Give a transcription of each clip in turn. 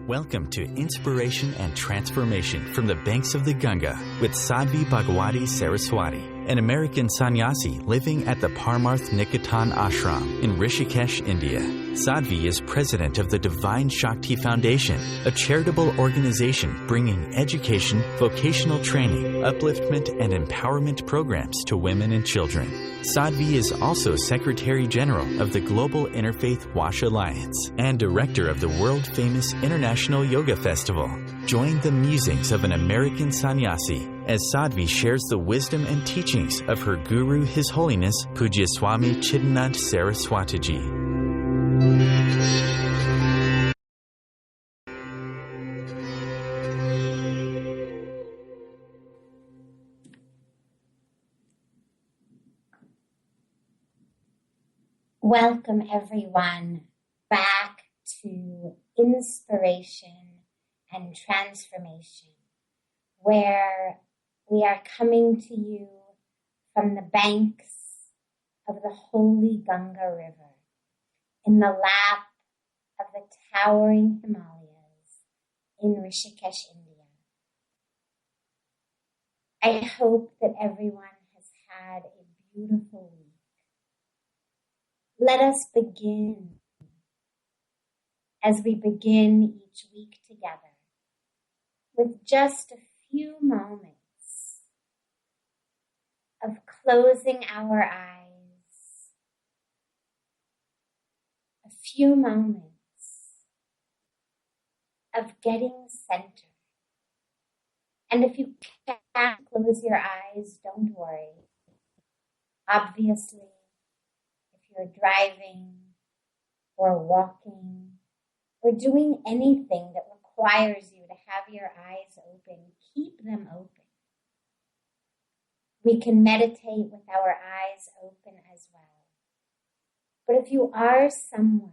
Welcome to Inspiration and Transformation from the Banks of the Ganga with Sadhvi Bhagwati Saraswati, an American sannyasi living at the Parmarth Niketan Ashram in Rishikesh, India. Sadhvi is president of the Divine Shakti Foundation, a charitable organization bringing education, vocational training, upliftment, and empowerment programs to women and children. Sadhvi is also Secretary General of the Global Interfaith Wash Alliance and Director of the world-famous International Yoga Festival. Join the musings of an American sannyasi as Sadhvi shares the wisdom and teachings of her guru, His Holiness Pujya Swami Chidanand Saraswatiji. Welcome everyone back to Inspiration and Transformation, where we are coming to you from the banks of the holy Ganga River in the lap of the towering Himalayas in Rishikesh, India. I hope that everyone has had a beautiful week. Let us begin, as we begin each week together, with just a few moments of closing our eyes, a few moments of getting centered. And if you can't close your eyes, don't worry. Obviously, you're driving or walking or doing anything that requires you to have your eyes open, keep them open. We can meditate with our eyes open as well. But if you are somewhere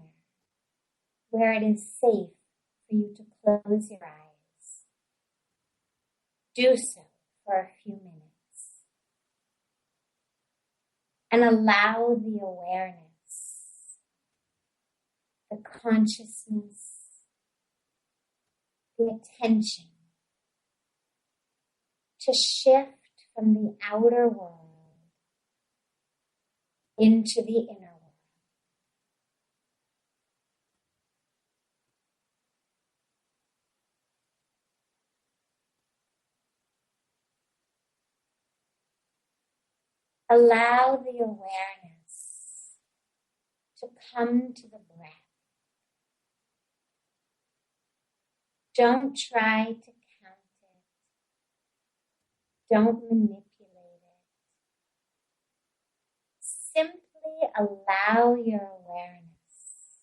where it is safe for you to close your eyes, do so for a few minutes. And allow the awareness, the consciousness, the attention to shift from the outer world into the inner world. Allow the awareness to come to the breath. Don't try to count it. Don't manipulate it. Simply allow your awareness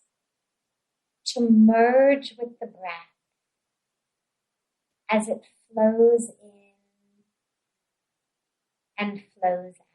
to merge with the breath as it flows in and flows out.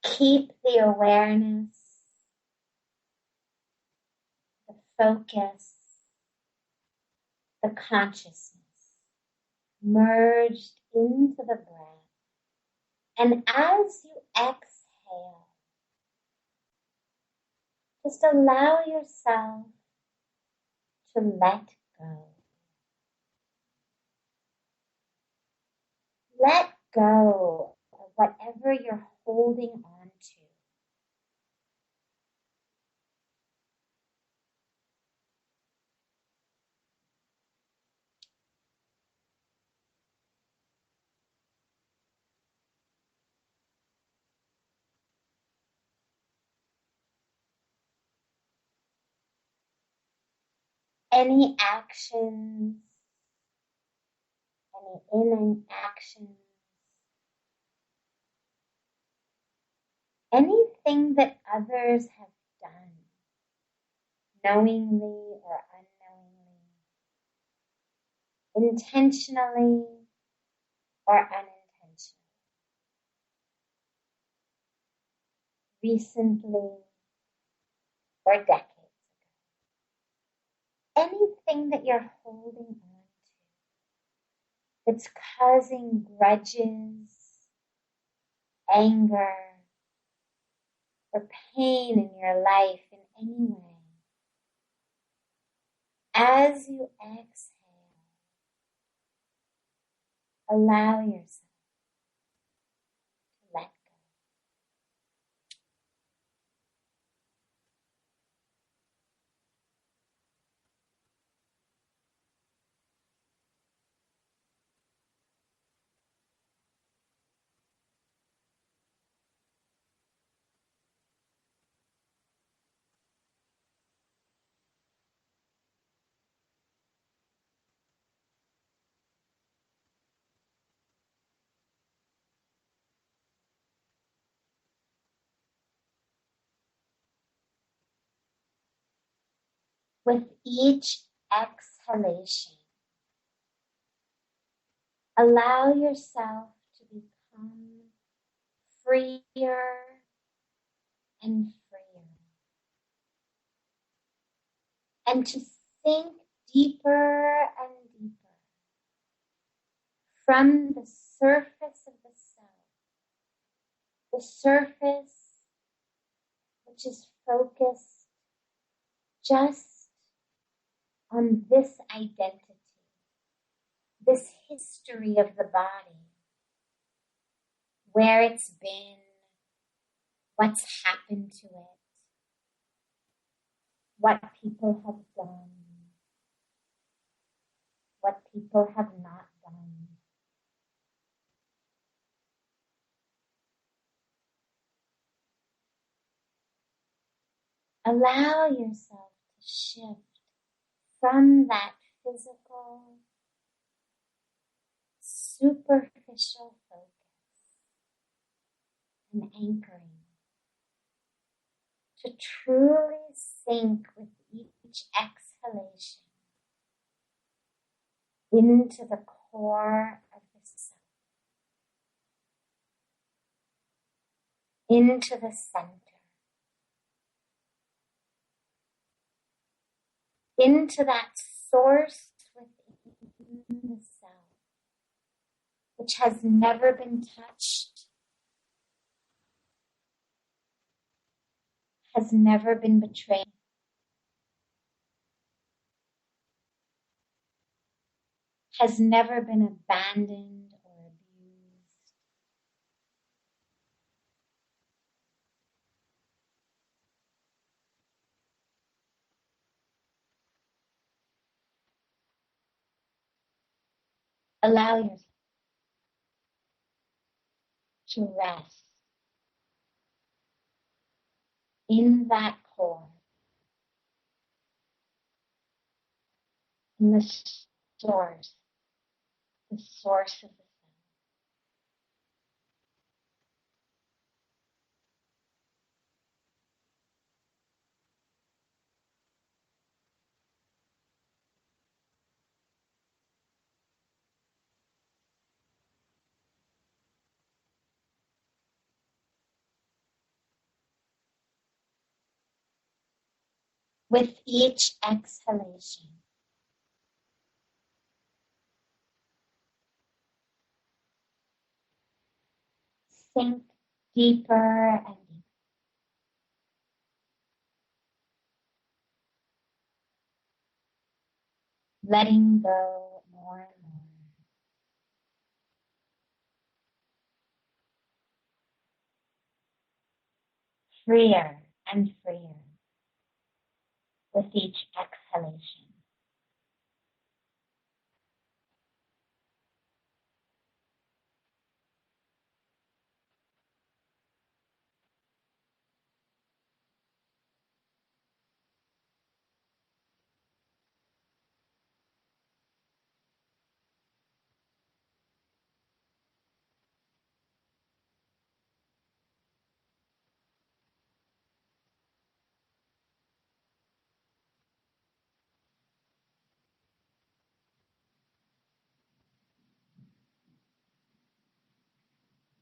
Keep the awareness, the focus, the consciousness merged into the breath. And as you exhale, just allow yourself to let go. Let go of whatever you're holding on to. Any actions, any inactions, anything that others have done, knowingly or unknowingly, intentionally or unintentional, recently or decades ago. Anything that you're holding on to that's causing grudges, anger, or pain in your life in any way. As you exhale, allow yourself to let go. With each exhalation, allow yourself to become freer and freer, and to sink deeper and deeper from the surface of the self, the surface which is focused just on this identity, this history of the body, where it's been, what's happened to it, what people have done, what people have not done. Allow yourself to shift from that physical, superficial focus and anchoring to truly sink with each exhalation into the core of the self, into the center, into that source within the self, which has never been touched, has never been betrayed, has never been abandoned or abused. Allow yourself to rest in that core, in the source, the source of the self. With each exhalation, sink deeper and deeper, letting go more and more, freer and freer with each exhalation.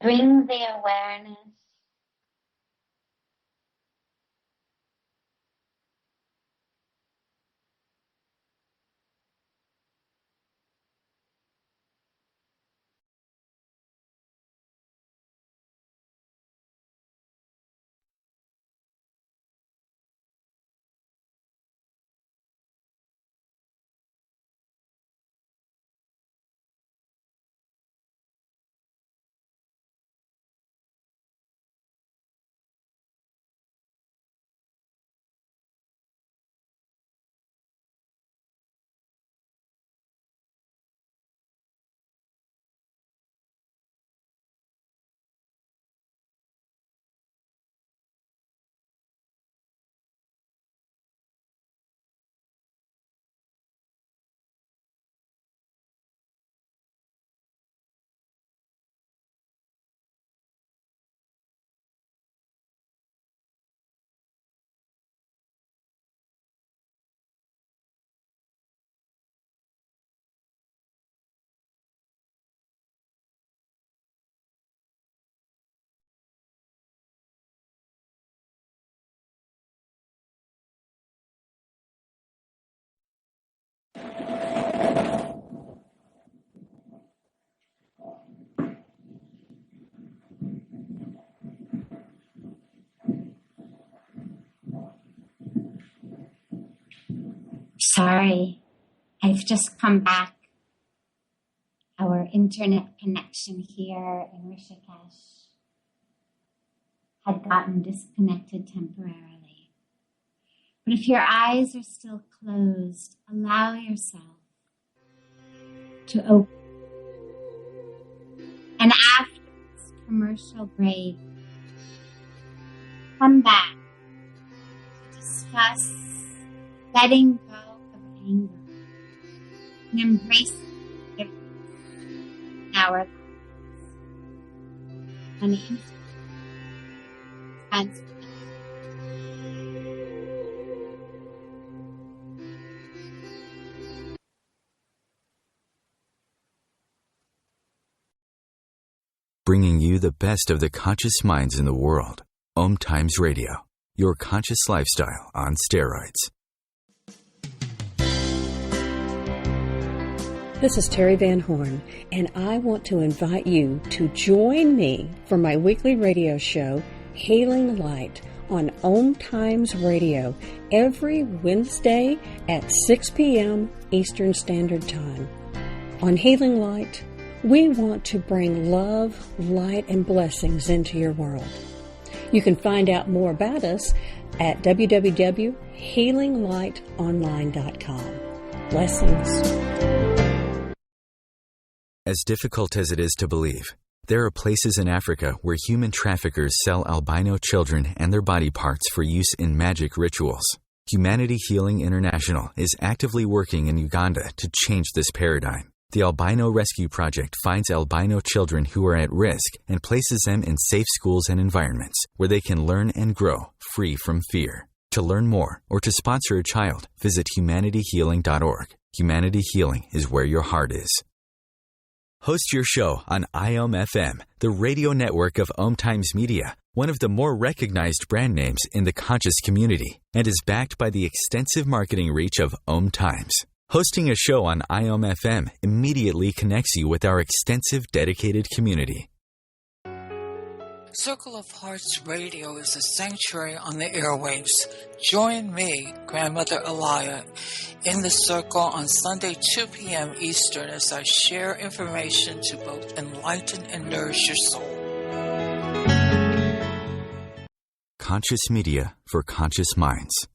Bring the awareness Sorry, I've just come back. Our internet connection here in Rishikesh had gotten disconnected temporarily. But if your eyes are still closed, allow yourself to open. And after this commercial break, come back to discuss letting go of anger and embracing forgiveness in our lives. An instant transformation. Bringing you the best of the conscious minds in the world. OMTimes Radio, your conscious lifestyle on steroids. This is Terry Van Horn, and I want to invite you to join me for my weekly radio show, Healing Light, on OMTimes Radio every Wednesday at 6 p.m. Eastern Standard Time. On Healing Light, we want to bring love, light, and blessings into your world. You can find out more about us at www.healinglightonline.com. Blessings. As difficult as it is to believe, there are places in Africa where human traffickers sell albino children and their body parts for use in magic rituals. Humanity Healing International is actively working in Uganda to change this paradigm. The Albino Rescue Project finds albino children who are at risk and places them in safe schools and environments where they can learn and grow free from fear. To learn more or to sponsor a child, visit humanityhealing.org. Humanity Healing is where your heart is. Host your show on IOM FM, the radio network of OMTimes Media, one of the more recognized brand names in the conscious community, and is backed by the extensive marketing reach of OMTimes. Hosting a show on IOM FM immediately connects you with our extensive dedicated community. Circle of Hearts Radio is a sanctuary on the airwaves. Join me, Grandmother Elia, in the circle on Sunday 2 p.m. Eastern as I share information to both enlighten and nourish your soul. Conscious media for conscious minds.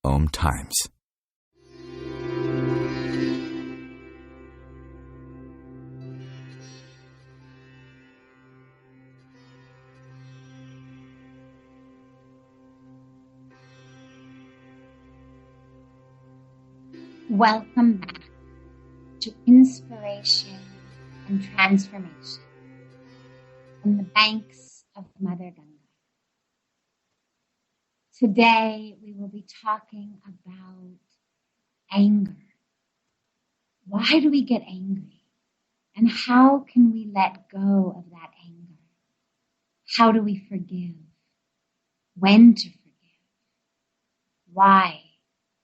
OMTimes. Welcome back to Inspiration and Transformation from the banks of Mother Ganga. Today we will be talking about anger. Why do we get angry? And how can we let go of that anger? How do we forgive? When to forgive? Why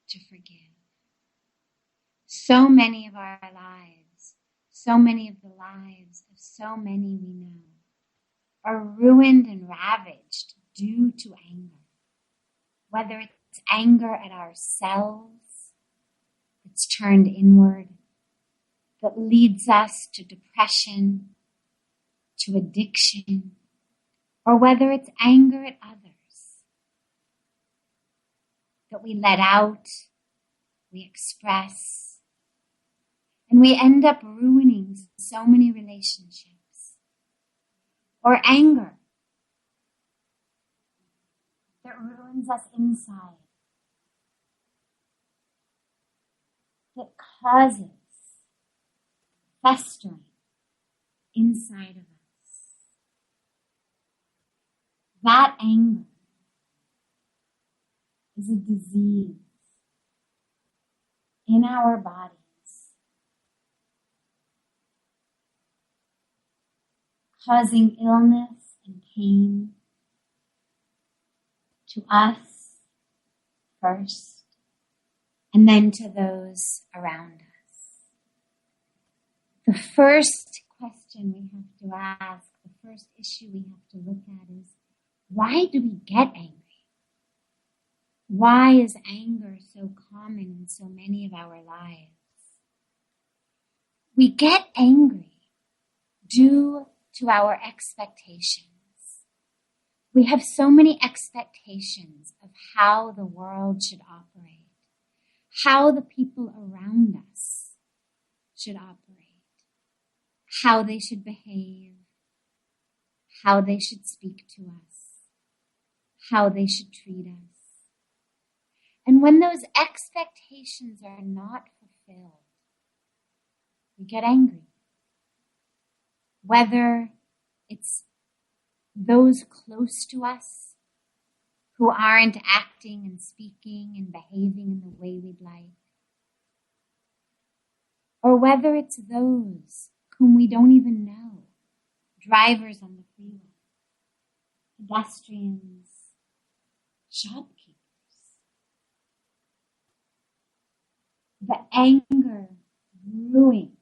to forgive? So many of our lives, so many of the lives of so many we know are ruined and ravaged due to anger. Whether it's anger at ourselves that's turned inward, that leads us to depression, to addiction, or whether it's anger at others that we let out, we express, and we end up ruining so many relationships. Or anger that ruins us inside, that causes festering inside of us. That anger is a disease in our bodies, causing illness and pain to us first, and then to those around us. The first question we have to ask, the first issue we have to look at is, why do we get angry? Why is anger so common in so many of our lives? We get angry due to our expectations. We have so many expectations of how the world should operate, how the people around us should operate, how they should behave, how they should speak to us, how they should treat us. And when those expectations are not fulfilled, we get angry. Whether it's those close to us who aren't acting and speaking and behaving in the way we'd like, or whether it's those whom we don't even know, drivers on the freeway, pedestrians, shopkeepers. The anger brewing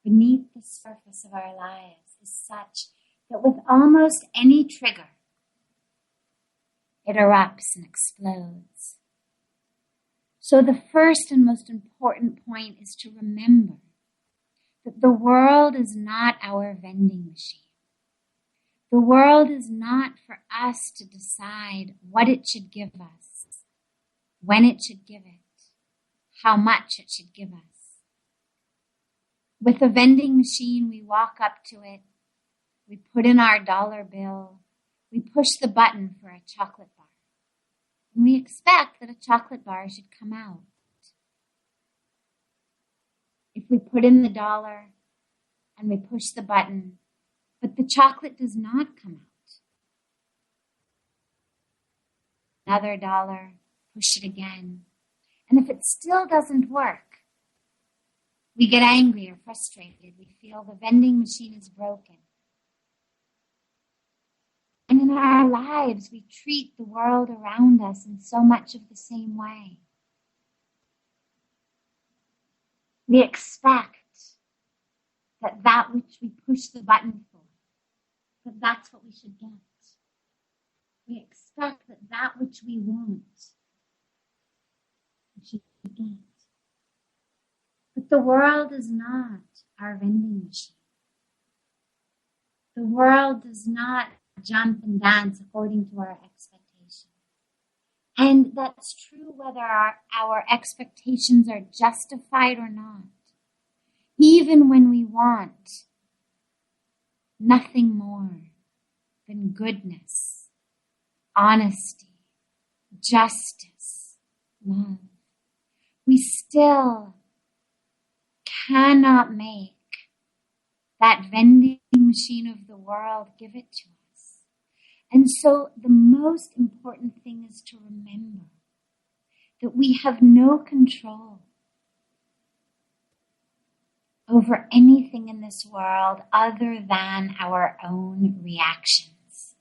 beneath the surface of our lives is such that with almost any trigger, it erupts and explodes. So the first and most important point is to remember that the world is not our vending machine. The world is not for us to decide what it should give us, when it should give it, how much it should give us. With a vending machine, we walk up to it, we put in our dollar bill, we push the button for a chocolate bar, and we expect that a chocolate bar should come out. If we put in the dollar and we push the button, but the chocolate does not come out, another dollar, push it again, and if it still doesn't work, we get angry or frustrated. We feel the vending machine is broken. And in our lives, we treat the world around us in so much of the same way. We expect that which we push the button for, that's what we should get. We expect that which we want, we should get. But the world is not our vending machine. The world does not jump and dance according to our expectations. And that's true whether our expectations are justified or not. Even when we want nothing more than goodness, honesty, justice, love, we still cannot make that vending machine of the world give it to us. And so the most important thing is to remember that we have no control over anything in this world other than our own reactions.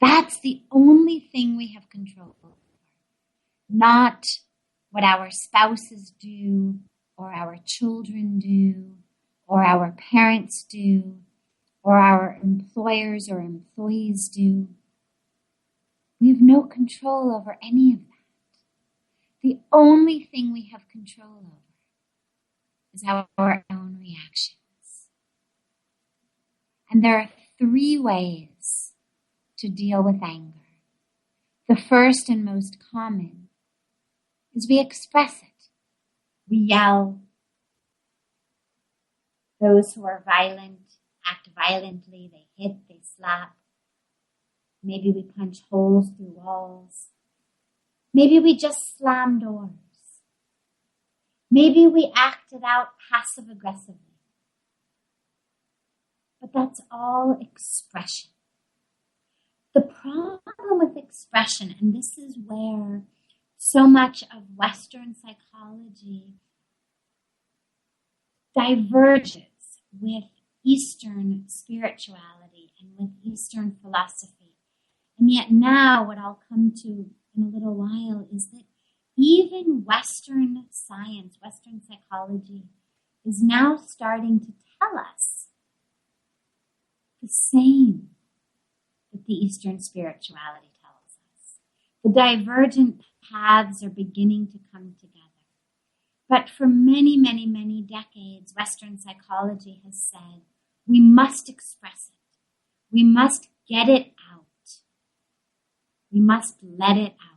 That's the only thing we have control over. Not what our spouses do, or our children do, or our parents do, or our employers or employees do. We have no control over any of that. The only thing we have control over is our own reactions. And there are 3 ways to deal with anger. The first and most common is we express it. We yell. Those who are violent act violently. They hit, they slap. Maybe we punch holes through walls. Maybe we just slam doors. Maybe we acted out passive-aggressively. But that's all expression. The problem with expression, and this is where so much of Western psychology diverges with Eastern spirituality and with Eastern philosophy. And yet now what I'll come to in a little while is that even Western science, Western psychology, is now starting to tell us the same that the Eastern spirituality tells us. The divergent paths are beginning to come together. But for many, many, many decades, Western psychology has said, we must express it. We must get it out. We must let it out.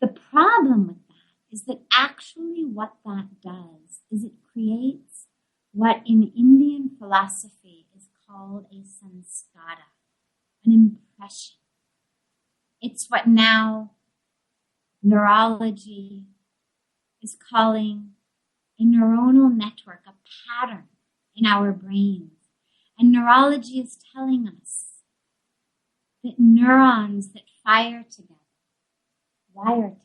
The problem with that is that actually what that does is it creates what in Indian philosophy is called a sanskara, an impression. It's what now neurology is calling a neuronal network, a pattern in our brains. And neurology is telling us that neurons that fire together, wire together,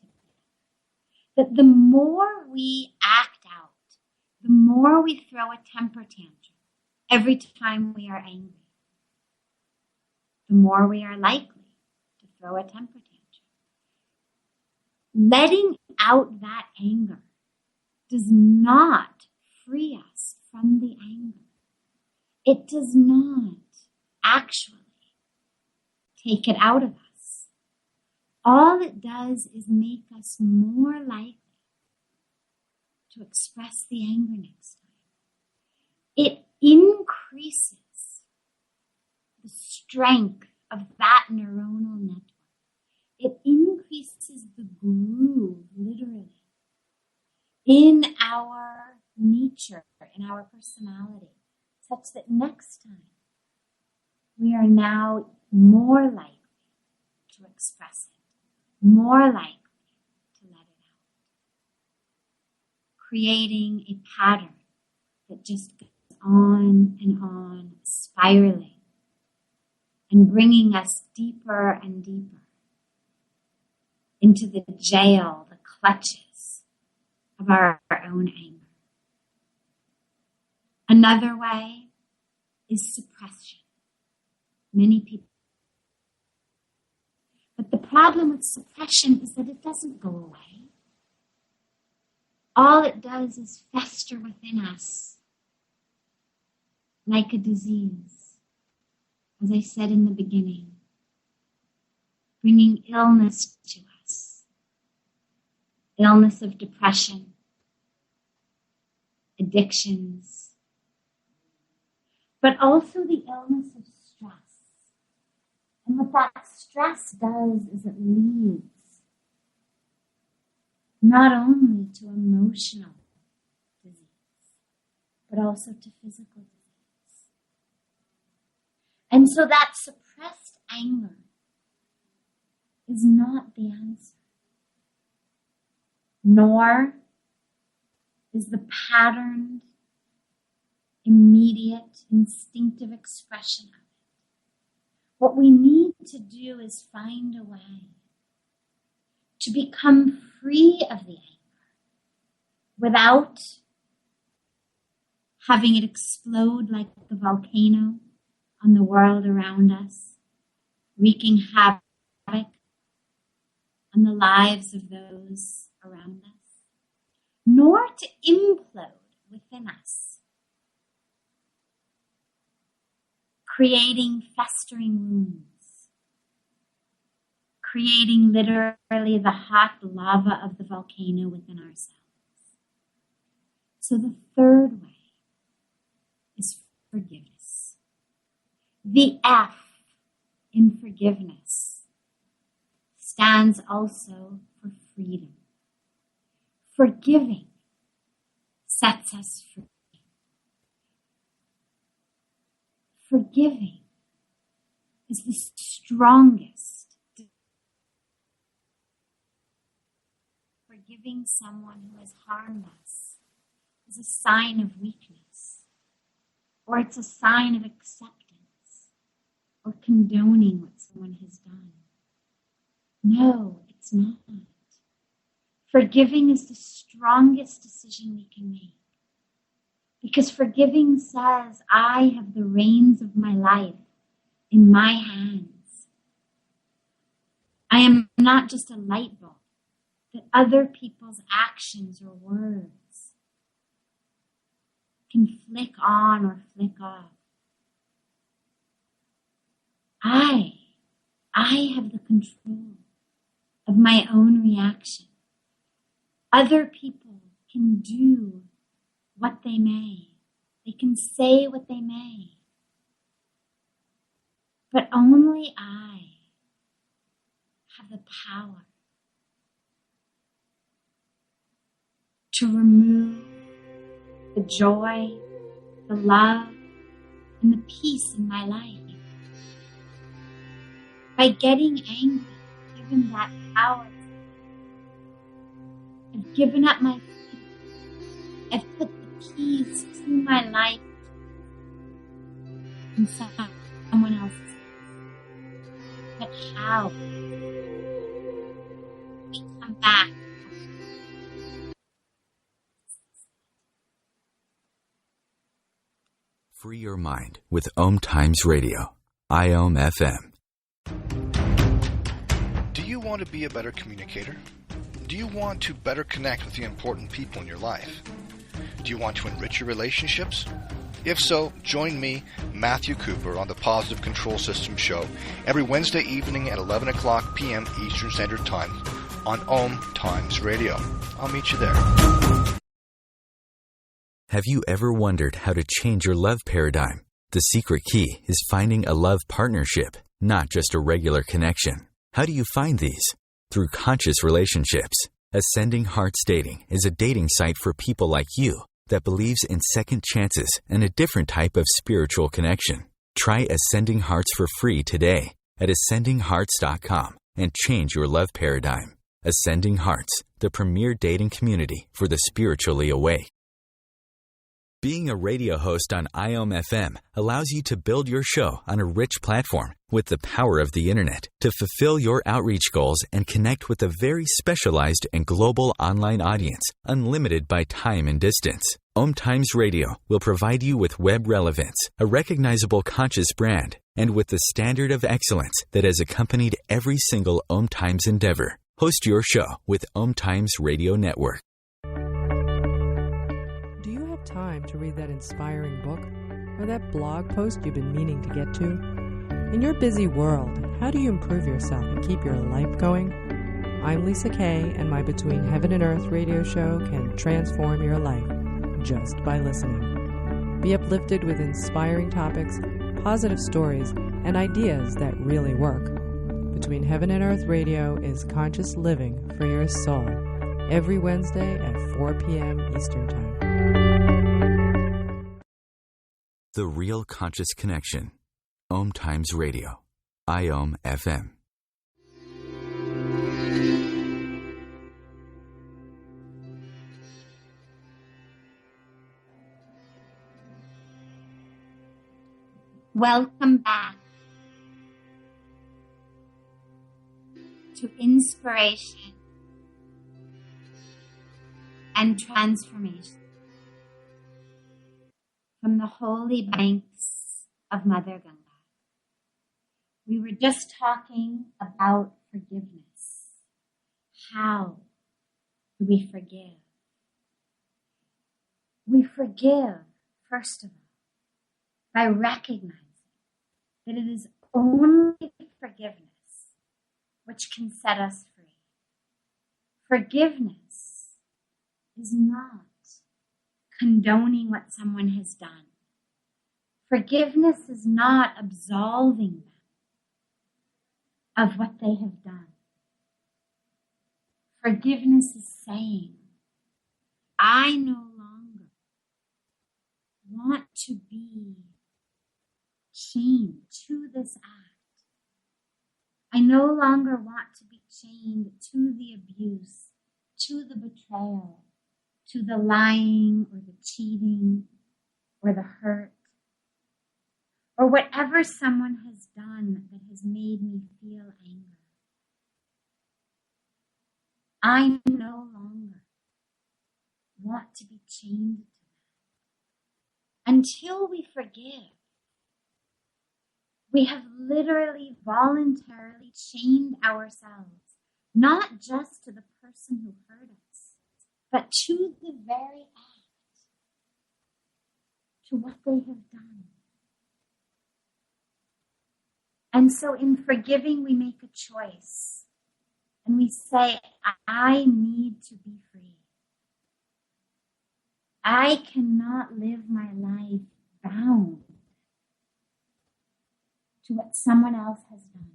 that the more we act out, the more we throw a temper tantrum every time we are angry, the more we are likely to throw a temper tantrum. Letting out that anger does not free us from the anger. It does not actually take it out of us. All it does is make us more likely to express the anger next time. It increases the strength of that neuronal network. It increases the groove, literally, in our nature, in our personality, such that next time we are now more likely to express it, more likely to let it out, creating a pattern that just goes on, spiraling, and bringing us deeper and deeper into the jail, the clutches of our own anger. Another way is suppression. Many people. But the problem with suppression is that it doesn't go away. All it does is fester within us like a disease, as I said in the beginning, bringing illness to us. Illness of depression, addictions, but also the illness of stress. And what that stress does is it leads not only to emotional disease, but also to physical disease. And so that suppressed anger is not the answer, nor is the patterned, immediate, instinctive expression of it. What we need to do is find a way to become free of the anger without having it explode like a volcano on the world around us, wreaking havoc on the lives of those around us, nor to implode within us, creating festering wounds, creating literally the hot lava of the volcano within ourselves. So the third way is forgiveness. The F in forgiveness stands also for freedom. Forgiving sets us free. Forgiving is the strongest. Forgiving someone who has harmed us is a sign of weakness, or it's a sign of acceptance, or condoning what someone has done. No, it's not. Forgiving is the strongest decision we can make. Because forgiving says, I have the reins of my life in my hands. I am not just a light bulb that other people's actions or words can flick on or flick off. I have the control of my own reaction. Other people can do what they may. They can say what they may. But only I have the power to remove the joy, the love, and the peace in my life. By getting angry, given that power, I've given up my freedom. I've put the keys to my life in someone else's hands. But how? We come back. Free your mind with OMTimes Radio, IOM FM. Do you want to be a better communicator? Do you want to better connect with the important people in your life? Do you want to enrich your relationships? If so, join me, Matthew Cooper, on the Positive Control System Show every Wednesday evening at 11 o'clock p.m. Eastern Standard Time on OMTimes Radio. I'll meet you there. Have you ever wondered how to change your love paradigm? The secret key is finding a love partnership, not just a regular connection. How do you find these? Through conscious relationships. Ascending Hearts Dating is a dating site for people like you that believes in second chances and a different type of spiritual connection. Try Ascending Hearts for free today at ascendinghearts.com and change your love paradigm. Ascending Hearts, the premier dating community for the spiritually awake. Being a radio host on IOM FM allows you to build your show on a rich platform with the power of the internet to fulfill your outreach goals and connect with a very specialized and global online audience, unlimited by time and distance. OMTimes Radio will provide you with web relevance, a recognizable conscious brand, and with the standard of excellence that has accompanied every single OMTimes endeavor. Host your show with OMTimes Radio Network. Time to read that inspiring book or that blog post you've been meaning to get to? In your busy world, how do you improve yourself and keep your life going? I'm Lisa Kay, and my Between Heaven and Earth radio show can transform your life just by listening. Be uplifted with inspiring topics, positive stories, and ideas that really work. Between Heaven and Earth radio is conscious living for your soul every Wednesday at 4 p.m. Eastern Time. The Real Conscious Connection. OMTimes Radio. IOM FM. Welcome back to inspiration and transformation. from the holy banks of Mother Ganga. We were just talking about forgiveness. How do we forgive? We forgive, first of all, by recognizing that it is only forgiveness which can set us free. Forgiveness is not condoning what someone has done. Forgiveness is not absolving them of what they have done. Forgiveness is saying, I no longer want to be chained to this act. I no longer want to be chained to the abuse, to the betrayal, to the lying or the cheating or the hurt, or whatever someone has done that has made me feel anger. I no longer want to be chained to that. Until we forgive, we have literally voluntarily chained ourselves, not just to the person who hurt us, but to the very act, to what they have done. And so in forgiving, we make a choice. And we say, I need to be free. I cannot live my life bound to what someone else has done.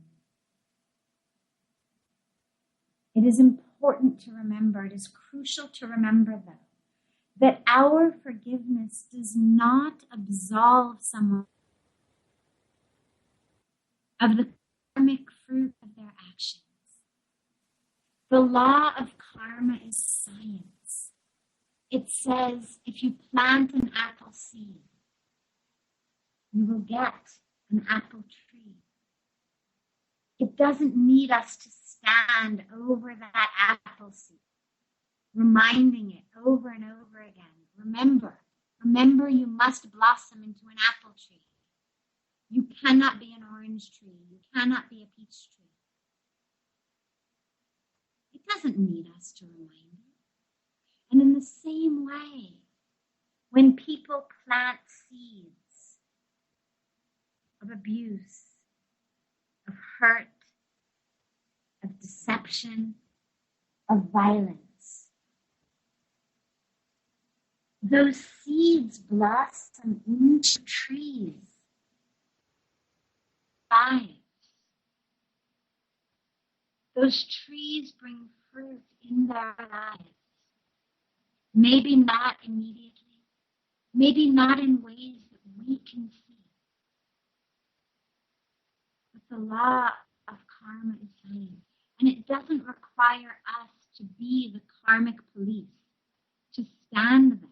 It is important to remember, it is crucial to remember, though, that our forgiveness does not absolve someone of the karmic fruit of their actions. The law of karma is science. It says if you plant an apple seed, you will get an apple tree. It doesn't need us to stand over that apple seed, reminding it over and over again. Remember you must blossom into an apple tree. You cannot be an orange tree. You cannot be a peach tree. It doesn't need us to remind it. And in the same way, when people plant seeds of abuse, of hurt, of deception, of violence, those seeds blossom into trees. Those trees bring fruit in their lives. Maybe not immediately. Maybe not in ways that we can see. But the law of karma is science. And it doesn't require us to be the karmic police, to stand there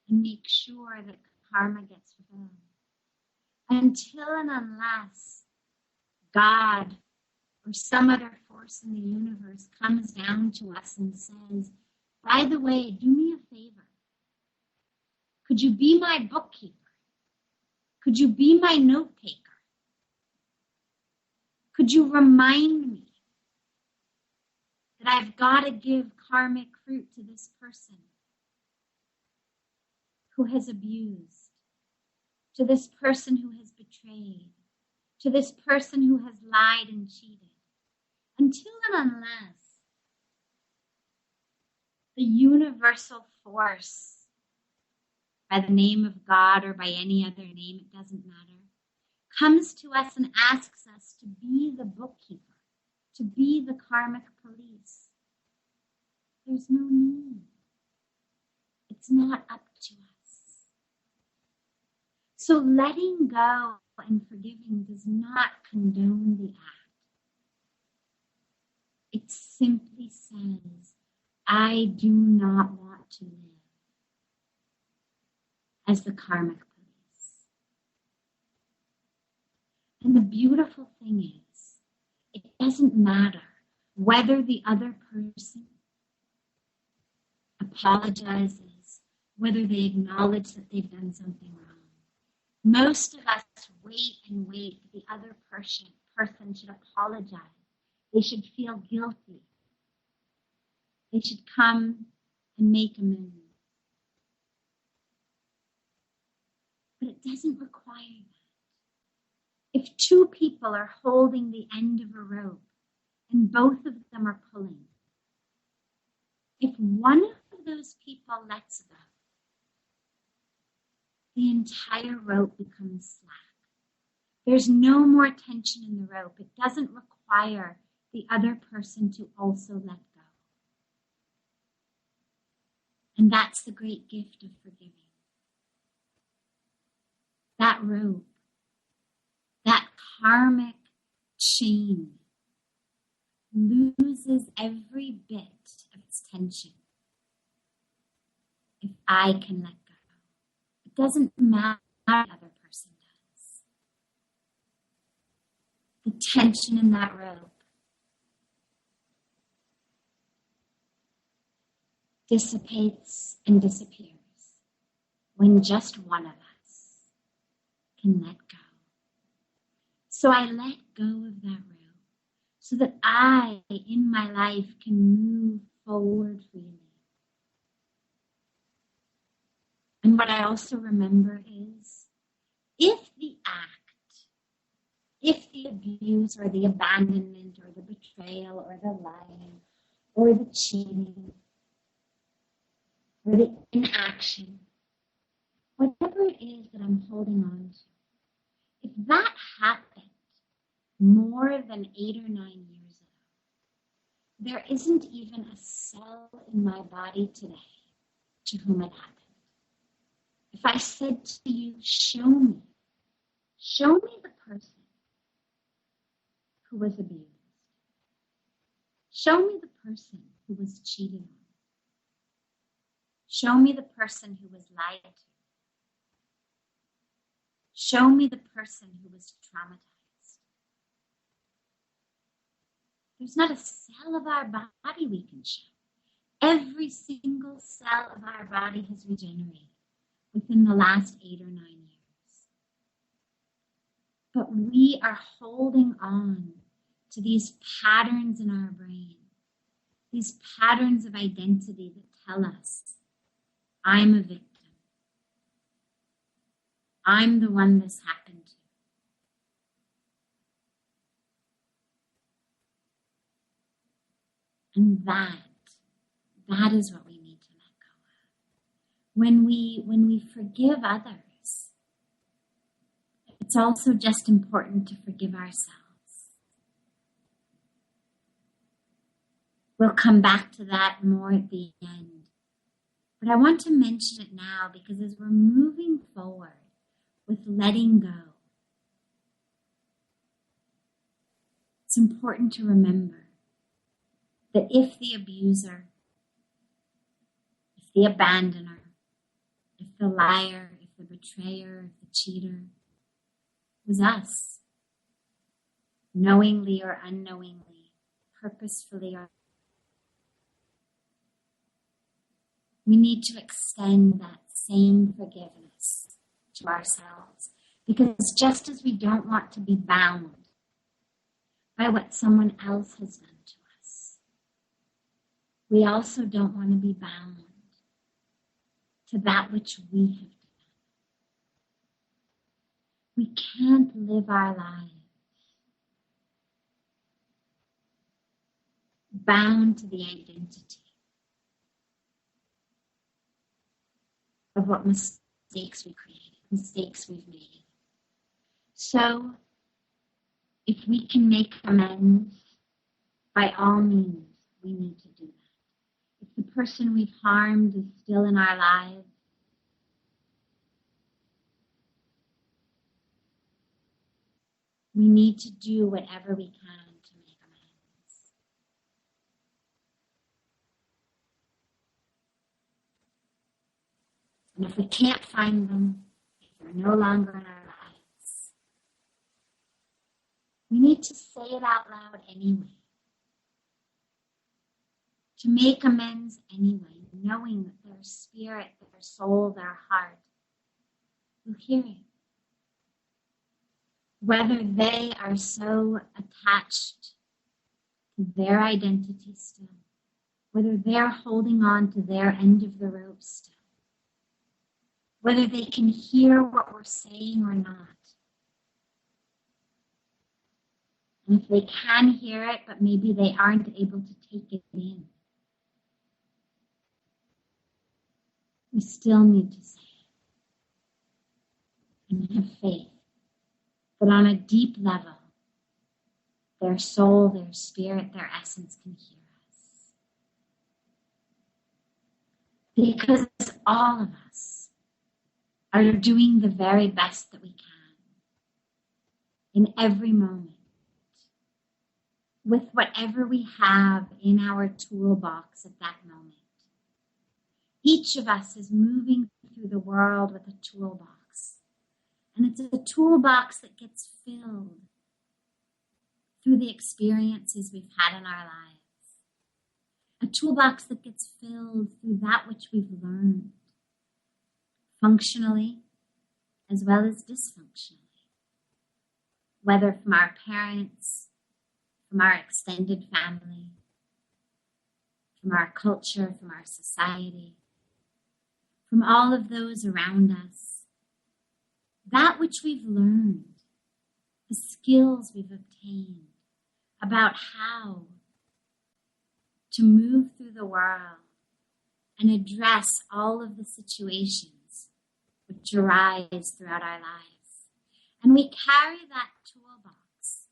and make sure that karma gets fulfilled. Until and unless God or some other force in the universe comes down to us and says, by the way, do me a favor. Could you be my bookkeeper? Could you be my note taker? Could you remind me that I've got to give karmic fruit to this person who has abused, to this person who has betrayed, to this person who has lied and cheated? Until and unless the universal force, by the name of God or by any other name, it doesn't matter, comes to us and asks us to be the bookkeeper, to be the karmic police, there's no need. It's not up to us. So letting go and forgiving does not condone the act. It simply says, I do not want to live as the karmic police. And the beautiful thing is, it doesn't matter whether the other person apologizes, whether they acknowledge that they've done something wrong. Most of us wait and wait that the other person should apologize. They should feel guilty. They should come and make amends. But it doesn't require that. If two people are holding the end of a rope and both of them are pulling, if one of those people lets go, the entire rope becomes slack. There's no more tension in the rope. It doesn't require the other person to also let go. And that's the great gift of forgiving. That rope, that karmic chain, loses every bit of its tension if I can let go. It doesn't matter what the other person does. The tension in that rope dissipates and disappears when just one of us can let go. So I let go of that rope so that I, in my life, can move forward freely. And what I also remember is, if the abuse or the abandonment or the betrayal or the lying or the cheating or the inaction, whatever it is that I'm holding on to, if that happened more than 8 or 9 years ago, there isn't even a cell in my body today to whom it happened. If I said to you, show me the person who was abused. Show me the person who was cheated on. Show me the person who was lied to. Show me the person who was traumatized. There's not a cell of our body we can show. Every single cell of our body has regenerated within the last 8 or 9 years. But we are holding on to these patterns in our brain, these patterns of identity that tell us, I'm a victim. I'm the one this happened to. And that is what we need to let go of. When we forgive others, it's also just important to forgive ourselves. We'll come back to that more at the end. But I want to mention it now because as we're moving forward with letting go, it's important to remember that if the abuser, if the abandoner, if the liar, if the betrayer, if the cheater was us, knowingly or unknowingly, purposefully or we need to extend that same forgiveness to ourselves. Because just as we don't want to be bound by what someone else has done to us, we also don't want to be bound to that which we have done. We can't live our lives bound to the identity of what mistakes we created, mistakes we've made. So, if we can make amends, by all means, we need to do that. If the person we've harmed is still in our lives, we need to do whatever we can to make amends. And if we can't find them, if they're no longer in our lives, we need to say it out loud anyway. To make amends anyway, knowing that their spirit, their soul, their heart will hear it. Whether they are so attached to their identity still, whether they're holding on to their end of the rope still, whether they can hear what we're saying or not. And if they can hear it, but maybe they aren't able to take it in, we still need to say it and have faith that on a deep level, their soul, their spirit, their essence can hear us. Because all of us are doing the very best that we can in every moment with whatever we have in our toolbox at that moment. Each of us is moving through the world with a toolbox. And it's a toolbox that gets filled through the experiences we've had in our lives. A toolbox that gets filled through that which we've learned, functionally as well as dysfunctionally, whether from our parents, from our extended family, from our culture, from our society, from all of those around us. That which we've learned, the skills we've obtained about how to move through the world and address all of the situations which arise throughout our lives. And we carry that toolbox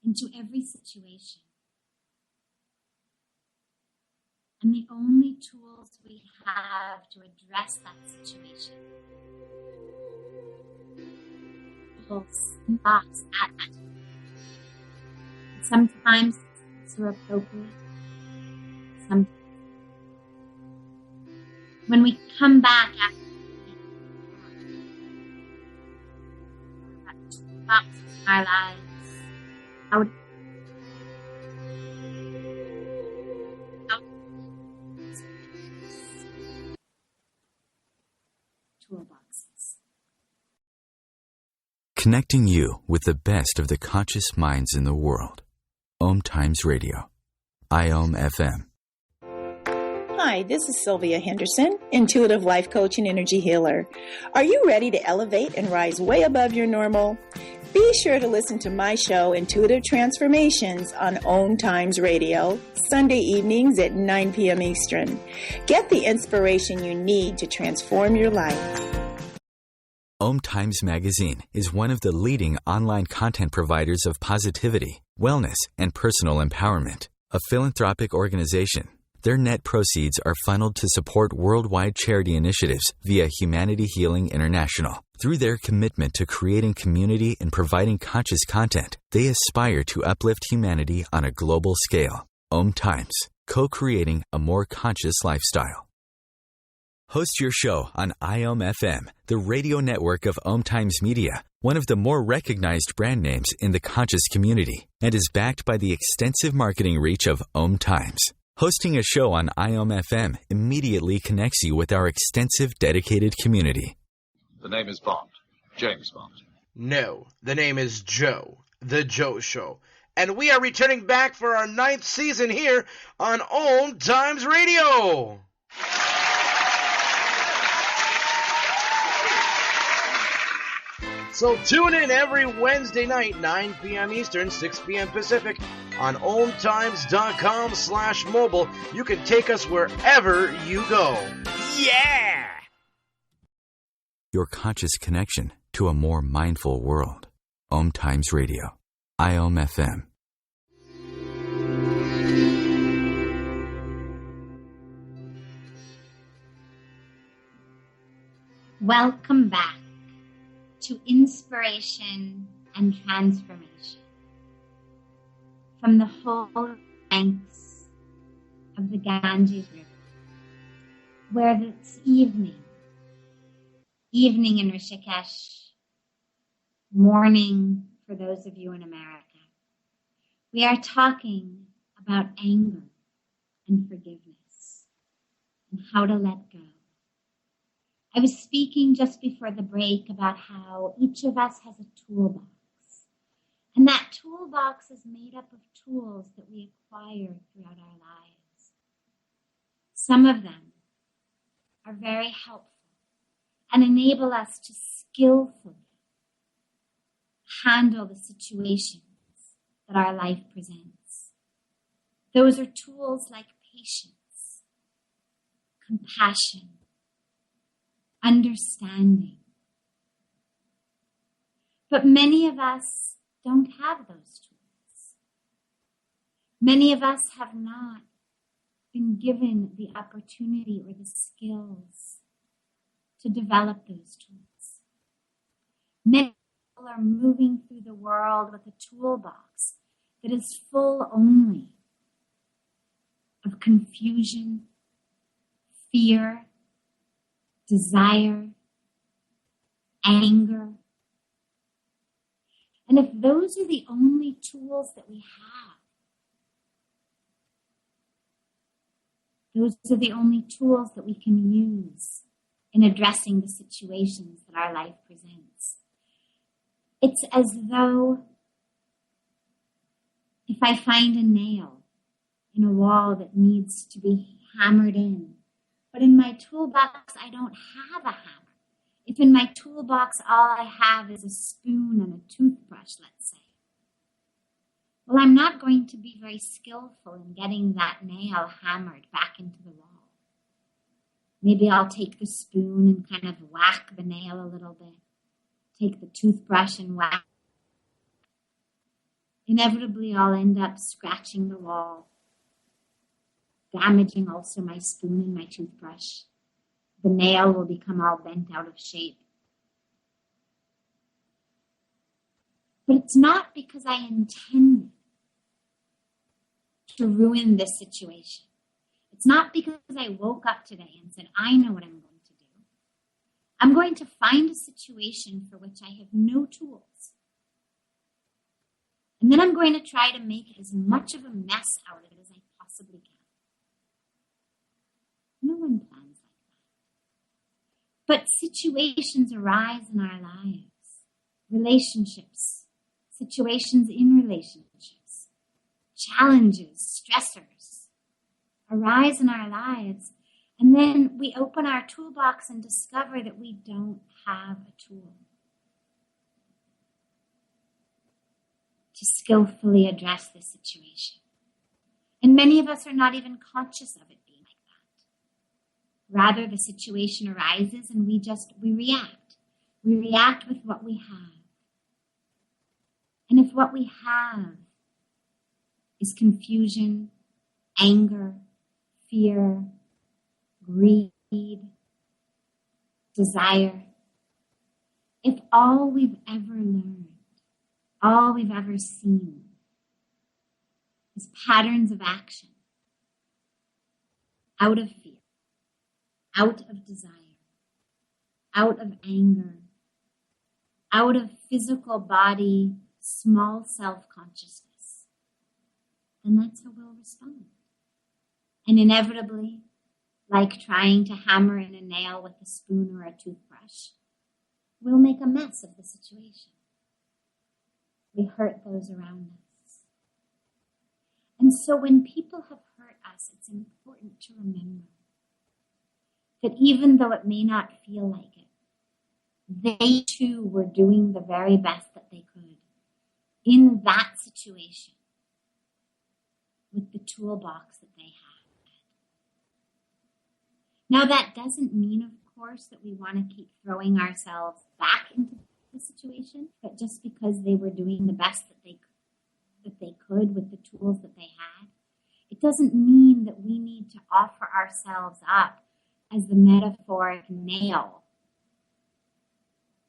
into every situation. And the only tools we have to address that situation thoughts at that. Sometimes it's appropriate. Sometimes when we come back after that thoughts in our lives, how toolboxes. Connecting you with the best of the conscious minds in the world. OMTimes Radio. IOM FM. Hi, this is Sylvia Henderson, intuitive life coach and energy healer. Are you ready to elevate and rise way above your normal? Be sure to listen to my show, Intuitive Transformations, on OMTimes Radio, Sunday evenings at 9 p.m. Eastern. Get the inspiration you need to transform your life. OMTimes Magazine is one of the leading online content providers of positivity, wellness, and personal empowerment. A philanthropic organization, their net proceeds are funneled to support worldwide charity initiatives via Humanity Healing International. Through their commitment to creating community and providing conscious content, they aspire to uplift humanity on a global scale. OMTimes, co-creating a more conscious lifestyle. Host your show on IOM FM, the radio network of OMTimes Media, one of the more recognized brand names in the conscious community, and is backed by the extensive marketing reach of OMTimes. Hosting a show on IOM FM immediately connects you with our extensive dedicated community. The name is Bond. James Bond. No, the name is Joe. The Joe Show. And we are returning back for our 9th season here on OMTimes Radio. So tune in every Wednesday night, 9 p.m. Eastern, 6 p.m. Pacific, on OMTimes.com/mobile. You can take us wherever you go. Yeah! Your conscious connection to a more mindful world. OMTimes Radio. IOM FM. Welcome back to inspiration and transformation from the whole banks of the Ganges River, where it's evening in Rishikesh, morning for those of you in America. We are talking about anger and forgiveness and how to let go. I was speaking just before the break about how each of us has a toolbox. And that toolbox is made up of tools that we acquire throughout our lives. Some of them are very helpful and enable us to skillfully handle the situations that our life presents. Those are tools like patience, compassion, understanding. But many of us don't have those tools. Many of us have not been given the opportunity or the skills to develop those tools. Many people are moving through the world with a toolbox that is full only of confusion, fear, desire, anger. And if those are the only tools that we have, those are the only tools that we can use in addressing the situations that our life presents. It's as though if I find a nail in a wall that needs to be hammered in, but in my toolbox I don't have a hammer. If in my toolbox all I have is a spoon and a toothbrush, let's say, well, I'm not going to be very skillful in getting that nail hammered back into the wall. Maybe I'll take the spoon and kind of whack the nail a little bit. Take the toothbrush and whack. Inevitably, I'll end up scratching the wall, damaging also my spoon and my toothbrush. The nail will become all bent out of shape. But it's not because I intended to ruin this situation. It's not because I woke up today and said, I know what I'm going to do. I'm going to find a situation for which I have no tools. And then I'm going to try to make as much of a mess out of it as I possibly can. No one plans like that. But situations arise in our lives. Relationships, situations in relationships, challenges, stressors arise in our lives. And then we open our toolbox and discover that we don't have a tool to skillfully address this situation. And many of us are not even conscious of it being like that. Rather, the situation arises and we react. We react with what we have. And if what we have is confusion, anger, fear, greed, desire, if all we've ever learned, all we've ever seen is patterns of action out of fear, out of desire, out of anger, out of physical body, small self-consciousness, then that's how we'll respond. And inevitably, like trying to hammer in a nail with a spoon or a toothbrush, we'll make a mess of the situation. We hurt those around us. And so when people have hurt us, it's important to remember that even though it may not feel like it, they too were doing the very best that they could in that situation with the toolbox that they had. Now, that doesn't mean, of course, that we want to keep throwing ourselves back into the situation, but just because they were doing the best that they could with the tools that they had, it doesn't mean that we need to offer ourselves up as the metaphoric nail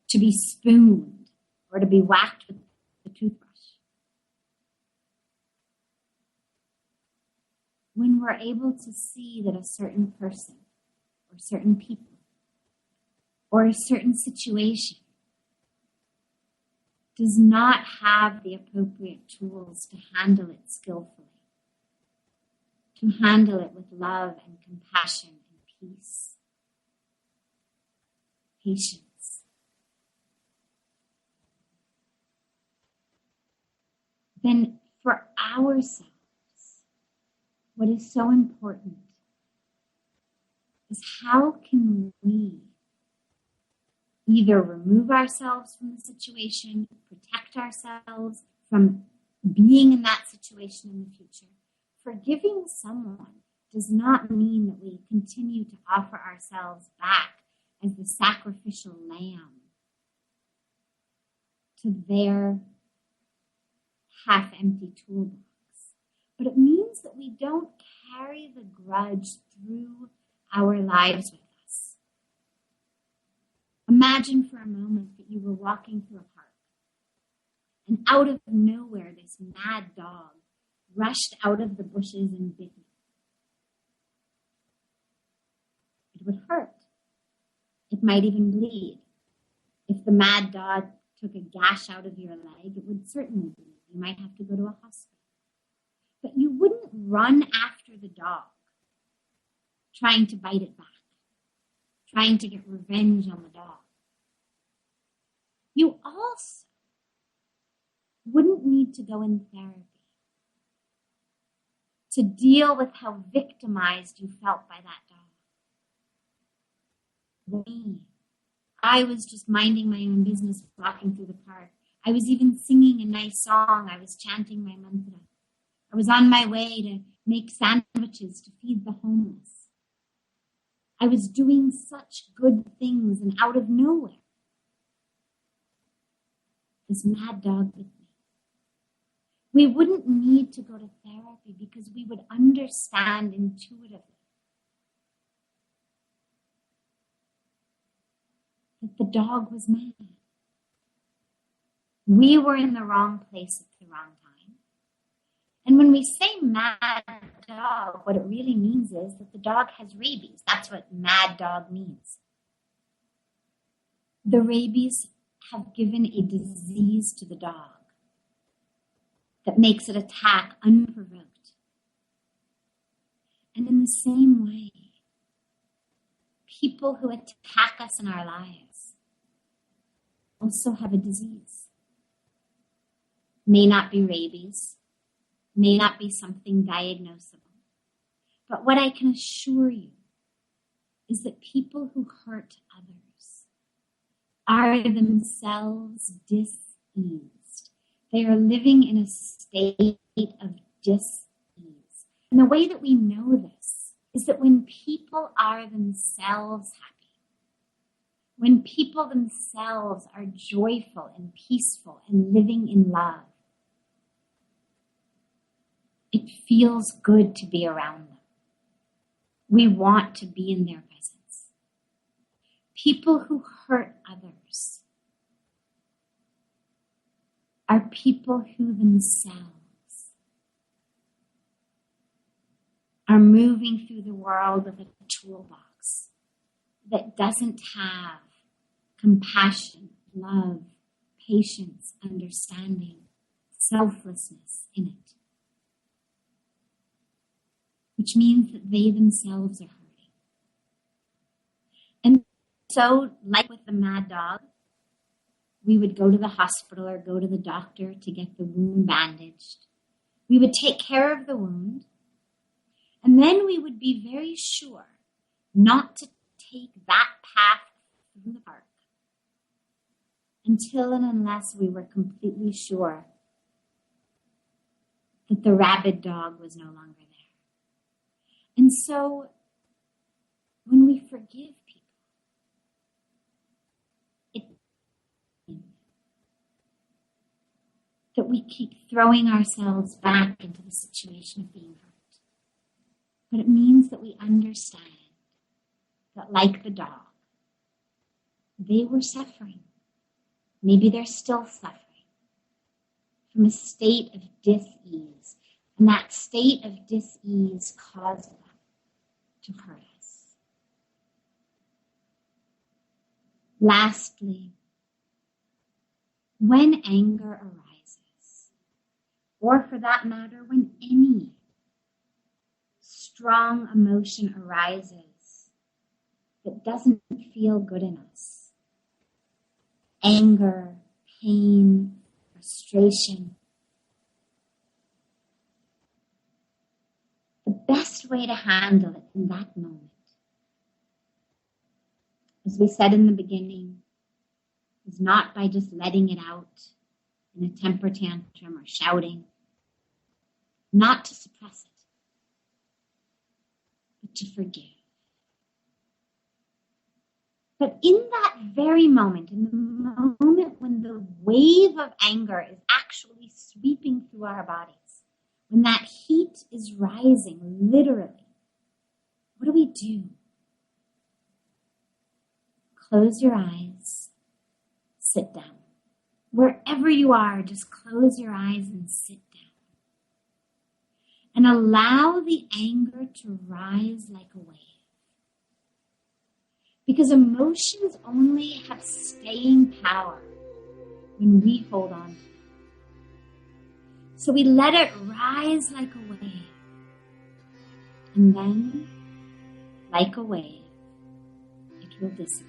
to be spooned or to be whacked with the toothbrush. When we're able to see that a certain person or certain people or a certain situation does not have the appropriate tools to handle it skillfully, to handle it with love and compassion and peace, patience. Then for ourselves, what is so important is how can we either remove ourselves from the situation, protect ourselves from being in that situation in the future. Forgiving someone does not mean that we continue to offer ourselves back as the sacrificial lamb to their half-empty toolbox. But it means that we don't carry the grudge through our lives with us. Imagine for a moment that you were walking through a park, and out of nowhere, this mad dog rushed out of the bushes and bit you. It would hurt. It might even bleed. If the mad dog took a gash out of your leg, it would certainly bleed. You might have to go to a hospital. But you wouldn't run after the dog, trying to bite it back, trying to get revenge on the dog. You also wouldn't need to go in therapy to deal with how victimized you felt by that dog. Me, I was just minding my own business, walking through the park. I was even singing a nice song. I was chanting my mantra. I was on my way to make sandwiches to feed the homeless. I was doing such good things, and out of nowhere, this mad dog bit me. We wouldn't need to go to therapy because we would understand intuitively that the dog was mad. We were in the wrong place at the wrong time. And when we say mad dog, what it really means is that the dog has rabies. That's what mad dog means. The rabies have given a disease to the dog that makes it attack unprovoked. And in the same way, people who attack us in our lives also have a disease. May not be rabies, may not be something diagnosable. But what I can assure you is that people who hurt others are themselves diseased. They are living in a state of dis-ease. And the way that we know this is that when people are themselves happy, when people themselves are joyful and peaceful and living in love, it feels good to be around them. We want to be in their presence. People who hurt others are people who themselves are moving through the world with a toolbox that doesn't have compassion, love, patience, understanding, selflessness in it. Which means that they themselves are hurting. And so, like with the mad dog, we would go to the hospital or go to the doctor to get the wound bandaged. We would take care of the wound, and then we would be very sure not to take that path through the park until and unless we were completely sure that the rabid dog was no longer there. And so, when we forgive people, it means that we keep throwing ourselves back into the situation of being hurt. But it means that we understand that, like the dog, they were suffering. Maybe they're still suffering from a state of dis-ease. And that state of dis-ease caused them to hurt us. Lastly, when anger arises, or for that matter, when any strong emotion arises that doesn't feel good in us. Anger, pain, frustration. The best way to handle it in that moment, as we said in the beginning, is not by just letting it out in a temper tantrum or shouting, not to suppress it, but to forgive. But in that very moment, in the moment when the wave of anger is actually sweeping through our bodies, when that heat is rising, literally, what do? Close your eyes, sit down. Wherever you are, just close your eyes and sit down. And allow the anger to rise like a wave. Because emotions only have staying power when we hold on to them. So we let it rise like a wave. And then, like a wave, it will dissipate.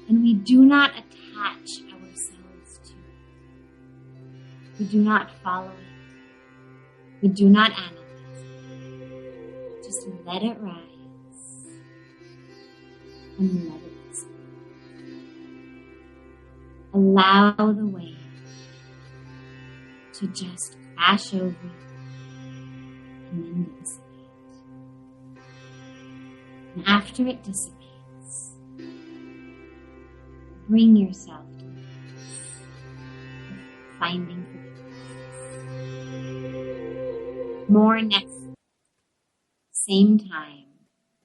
And we do not attach ourselves to it. We do not follow it. We do not analyze it. Just let it rise. And let it dissipate. Allow the wave to just crash over you and then dissipate. And after it dissipates, bring yourself to the place of finding forgiveness. More next same time,